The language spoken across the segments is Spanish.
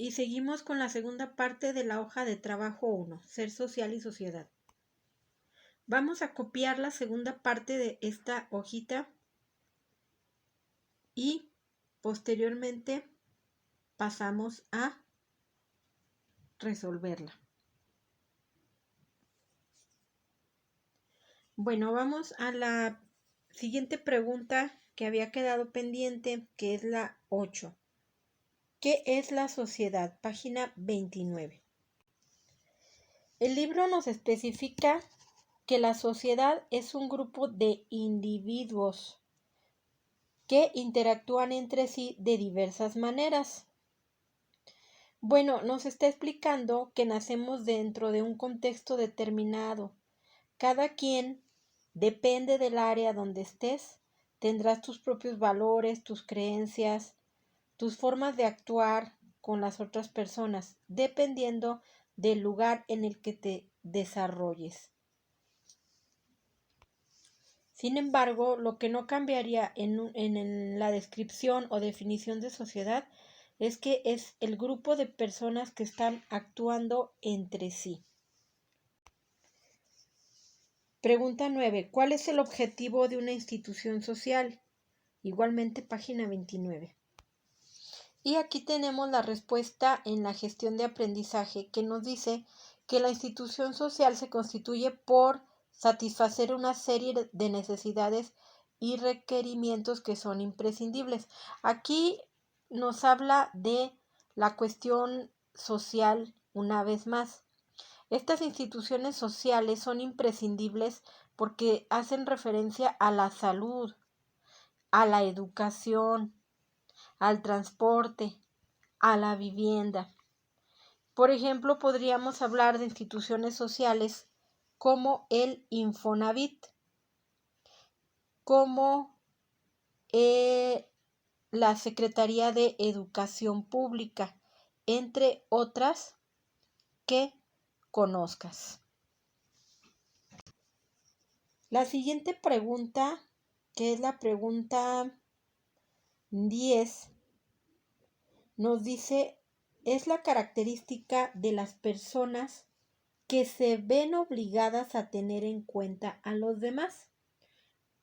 Y seguimos con la segunda parte de la hoja de trabajo 1, ser social y sociedad. Vamos a copiar la segunda parte de esta hojita y posteriormente pasamos a resolverla. Bueno, vamos a la siguiente pregunta que había quedado pendiente, que es la 8. ¿Qué es la sociedad? Página 29. El libro nos especifica que la sociedad es un grupo de individuos que interactúan entre sí de diversas maneras. Bueno, nos está explicando que nacemos dentro de un contexto determinado. Cada quien, depende del área donde estés, tendrás tus propios valores, tus creencias, tus formas de actuar con las otras personas, dependiendo del lugar en el que te desarrolles. Sin embargo, lo que no cambiaría en la descripción o definición de sociedad es que es el grupo de personas que están actuando entre sí. Pregunta 9. ¿Cuál es el objetivo de una institución social? Igualmente, página 29. Y aquí tenemos la respuesta en la gestión de aprendizaje, que nos dice que la institución social se constituye por satisfacer una serie de necesidades y requerimientos que son imprescindibles. Aquí nos habla de la cuestión social una vez más. Estas instituciones sociales son imprescindibles porque hacen referencia a la salud, a la educación, al transporte, a la vivienda. Por ejemplo, podríamos hablar de instituciones sociales como el Infonavit, como la Secretaría de Educación Pública, entre otras que conozcas. La siguiente pregunta, que es la pregunta 10, nos dice, es la característica de las personas que se ven obligadas a tener en cuenta a los demás.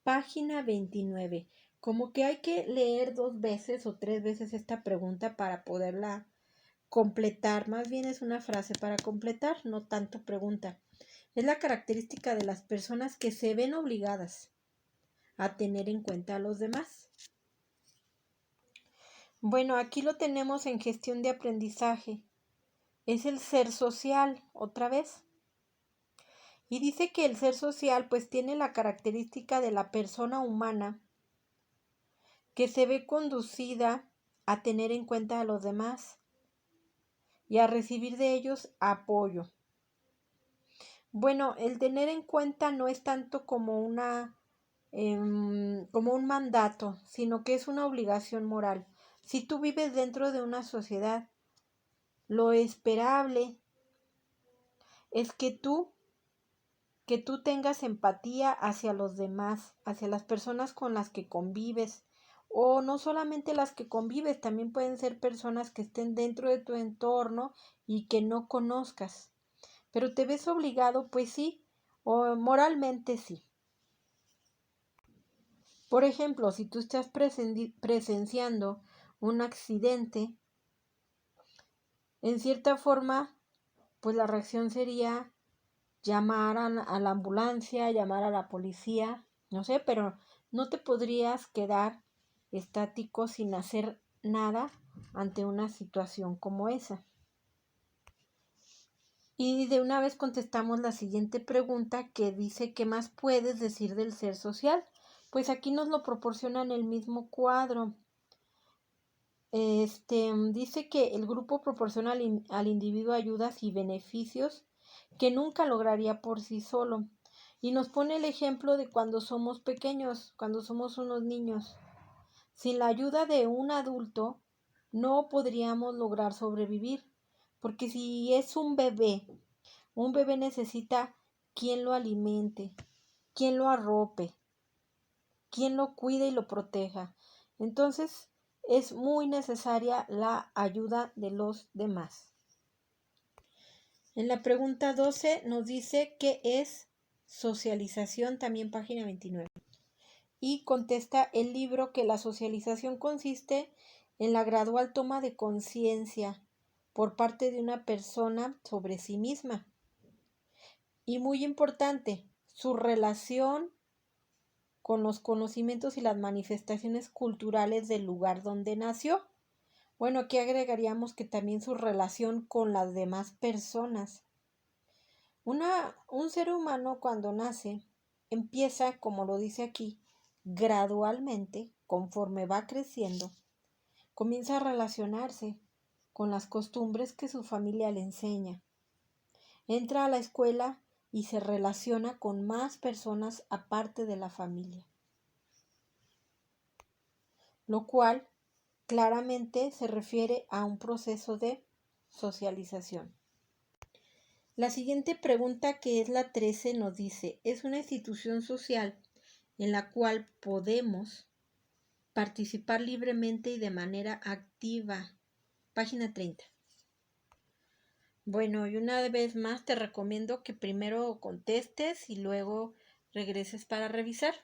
Página 29. Como que hay que leer 2 veces o 3 veces esta pregunta para poderla completar. Más bien es una frase para completar, no tanto pregunta. Es la característica de las personas que se ven obligadas a tener en cuenta a los demás. Bueno, aquí lo tenemos en gestión de aprendizaje. Es el ser social, otra vez. Y dice que el ser social pues tiene la característica de la persona humana que se ve conducida a tener en cuenta a los demás y a recibir de ellos apoyo. Bueno, el tener en cuenta no es tanto como como un mandato, sino que es una obligación moral. Si tú vives dentro de una sociedad, lo esperable es que tú tengas empatía hacia los demás, hacia las personas con las que convives, o no solamente las que convives, también pueden ser personas que estén dentro de tu entorno y que no conozcas. Pero te ves obligado, pues sí, o moralmente sí. Por ejemplo, si tú estás presenciando un accidente, en cierta forma, pues la reacción sería llamar a la ambulancia, llamar a la policía, no sé, pero no te podrías quedar estático sin hacer nada ante una situación como esa. Y de una vez contestamos la siguiente pregunta que dice, ¿qué más puedes decir del ser social? Pues aquí nos lo proporciona en el mismo cuadro. Dice que el grupo proporciona al individuo ayudas y beneficios que nunca lograría por sí solo. Y nos pone el ejemplo de cuando somos pequeños, cuando somos unos niños. Sin la ayuda de un adulto, no podríamos lograr sobrevivir. Porque si es un bebé necesita quien lo alimente, quien lo arrope, quien lo cuide y lo proteja. Entonces, es muy necesaria la ayuda de los demás. En la pregunta 12 nos dice qué es socialización, también página 29. Y contesta el libro que la socialización consiste en la gradual toma de conciencia por parte de una persona sobre sí misma. Y muy importante, su relación con los conocimientos y las manifestaciones culturales del lugar donde nació. Bueno, aquí agregaríamos que también su relación con las demás personas. Un ser humano cuando nace empieza, como lo dice aquí, gradualmente, conforme va creciendo, comienza a relacionarse con las costumbres que su familia le enseña. Entra a la escuela y se relaciona con más personas aparte de la familia, lo cual claramente se refiere a un proceso de socialización. La siguiente pregunta, que es la 13, nos dice, ¿es una institución social en la cual podemos participar libremente y de manera activa? Página 30. Bueno, y una vez más te recomiendo que primero contestes y luego regreses para revisar.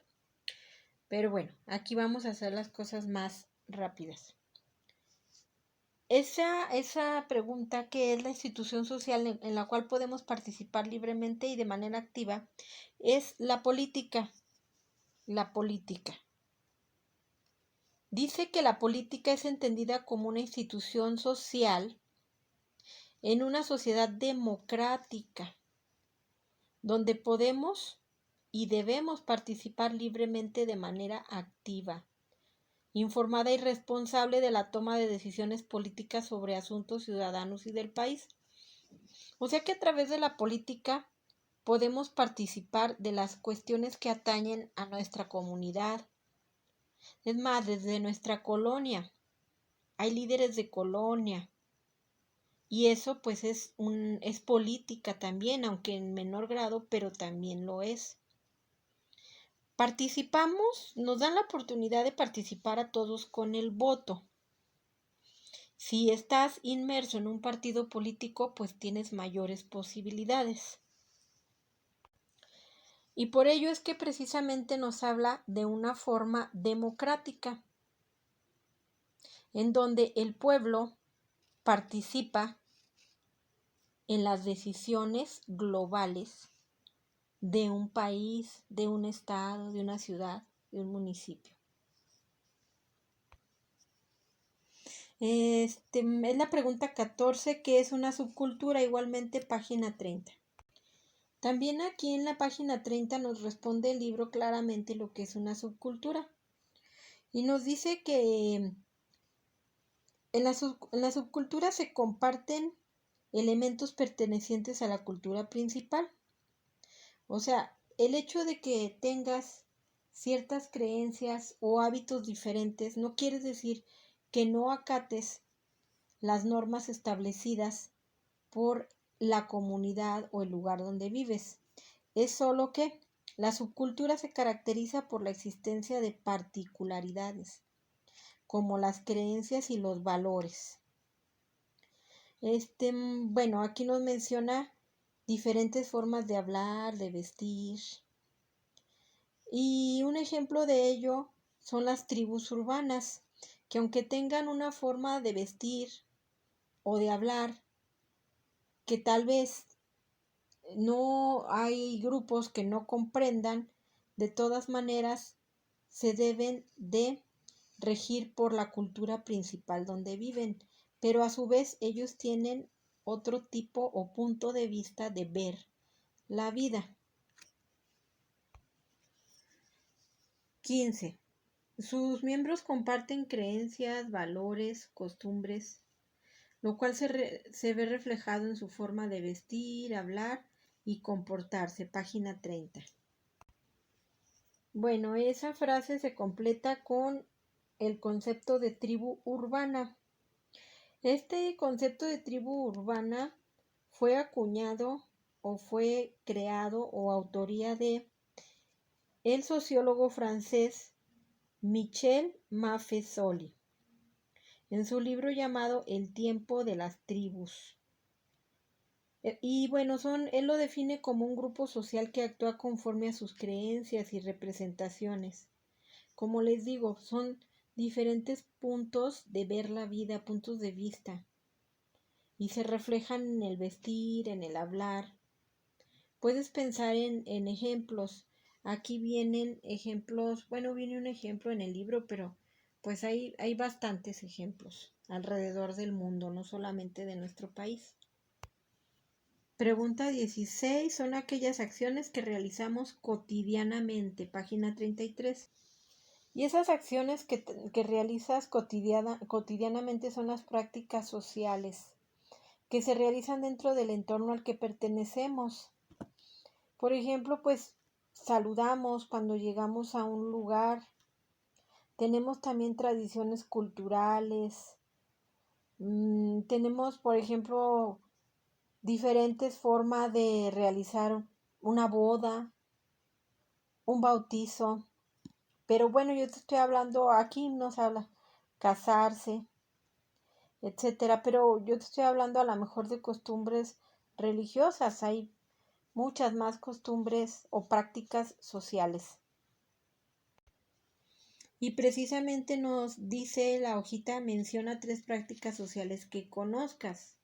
Pero bueno, aquí vamos a hacer las cosas más rápidas. Esa pregunta, ¿qué es la institución social en la cual podemos participar libremente y de manera activa? Es la política. La política. Dice que la política es entendida como una institución social en una sociedad democrática, donde podemos y debemos participar libremente de manera activa, informada y responsable de la toma de decisiones políticas sobre asuntos ciudadanos y del país. O sea que a través de la política podemos participar de las cuestiones que atañen a nuestra comunidad. Es más, desde nuestra colonia. Hay líderes de colonia. Y eso pues es política también, aunque en menor grado, pero también lo es. Participamos, nos dan la oportunidad de participar a todos con el voto. Si estás inmerso en un partido político, pues tienes mayores posibilidades. Y por ello es que precisamente nos habla de una forma democrática, en donde el pueblo participa en las decisiones globales de un país, de un estado, de una ciudad, de un municipio. Es la pregunta 14, que es una subcultura, igualmente página 30. También aquí en la página 30 nos responde el libro claramente lo que es una subcultura. Y nos dice que en la subcultura se comparten elementos pertenecientes a la cultura principal. O sea, el hecho de que tengas ciertas creencias o hábitos diferentes no quiere decir que no acates las normas establecidas por la comunidad o el lugar donde vives. Es solo que la subcultura se caracteriza por la existencia de particularidades, como las creencias y los valores. Bueno, aquí nos menciona diferentes formas de hablar, de vestir. Y un ejemplo de ello son las tribus urbanas, que aunque tengan una forma de vestir o de hablar, que tal vez no hay grupos que no comprendan, de todas maneras se deben de regir por la cultura principal donde viven, pero a su vez ellos tienen otro tipo o punto de vista de ver la vida. 15. Sus miembros comparten creencias, valores, costumbres, lo cual se ve reflejado en su forma de vestir, hablar y comportarse. Página 30. Bueno, esa frase se completa con el concepto de tribu urbana. Este concepto de tribu urbana fue acuñado o fue creado o autoría de el sociólogo francés Michel Maffesoli. en su libro llamado El tiempo de las tribus. Y bueno, él lo define como un grupo social que actúa conforme a sus creencias y representaciones. Como les digo, son diferentes puntos de ver la vida, puntos de vista, y se reflejan en el vestir, en el hablar. Puedes pensar en ejemplos. Aquí vienen ejemplos, bueno, viene un ejemplo en el libro, pero pues hay bastantes ejemplos alrededor del mundo, no solamente de nuestro país. Pregunta 16. Son aquellas acciones que realizamos cotidianamente, página 33. Y esas acciones que realizas cotidianamente son las prácticas sociales que se realizan dentro del entorno al que pertenecemos. Por ejemplo, pues saludamos cuando llegamos a un lugar. Tenemos también tradiciones culturales. Tenemos, por ejemplo, diferentes formas de realizar una boda, un bautizo. Pero bueno, yo te estoy hablando, aquí nos habla casarse, etcétera. Pero yo te estoy hablando a lo mejor de costumbres religiosas. Hay muchas más costumbres o prácticas sociales. Y precisamente nos dice la hojita, menciona 3 prácticas sociales que conozcas.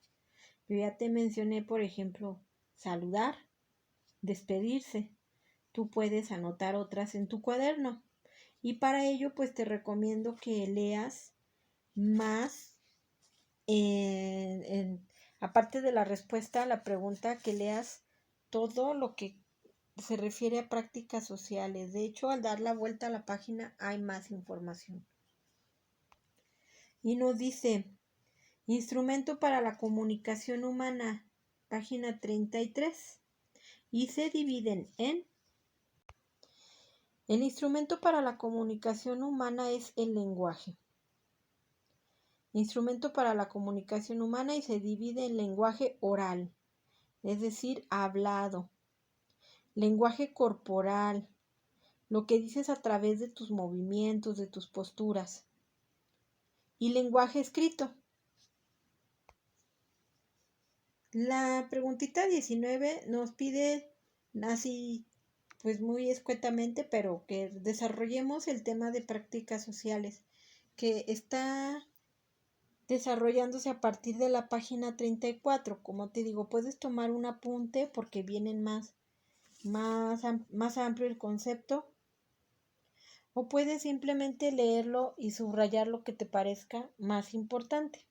Yo ya te mencioné, por ejemplo, saludar, despedirse. Tú puedes anotar otras en tu cuaderno. Y para ello, pues te recomiendo que leas más, aparte de la respuesta a la pregunta, que leas todo lo que se refiere a prácticas sociales. De hecho, al dar la vuelta a la página hay más información. Y nos dice, instrumento para la comunicación humana, página 33. Y se dividen en... El instrumento para la comunicación humana es el lenguaje. Instrumento para la comunicación humana y se divide en lenguaje oral, es decir, hablado. Lenguaje corporal, lo que dices a través de tus movimientos, de tus posturas. Y lenguaje escrito. La preguntita 19 nos pide así, pues muy escuetamente, pero que desarrollemos el tema de prácticas sociales, que está desarrollándose a partir de la página 34. Como te digo, puedes tomar un apunte porque vienen más amplio el concepto, o puedes simplemente leerlo y subrayar lo que te parezca más importante.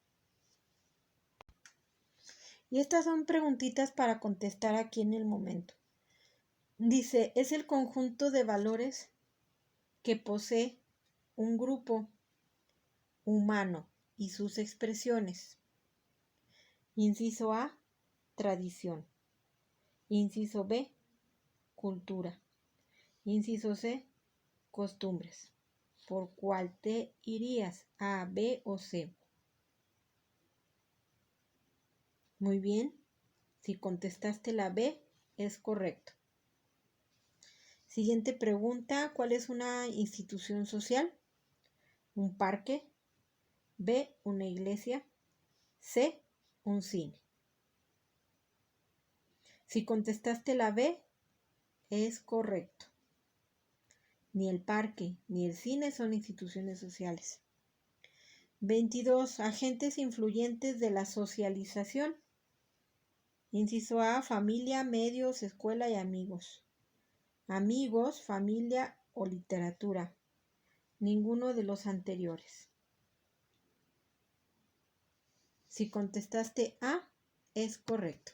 Y estas son preguntitas para contestar aquí en el momento. Dice, es el conjunto de valores que posee un grupo humano y sus expresiones. Inciso A, tradición. Inciso B, cultura. Inciso C, costumbres. ¿Por cuál te irías? ¿A, B o C? Muy bien. Si contestaste la B, es correcto. Siguiente pregunta. ¿Cuál es una institución social? Un parque. B, una iglesia. C, un cine. Si contestaste la B, es correcto. Ni el parque ni el cine son instituciones sociales. 22. Agentes influyentes de la socialización. Inciso A, familia, medios, escuela y amigos. Amigos, familia o literatura. Ninguno de los anteriores. Si contestaste A, es correcto.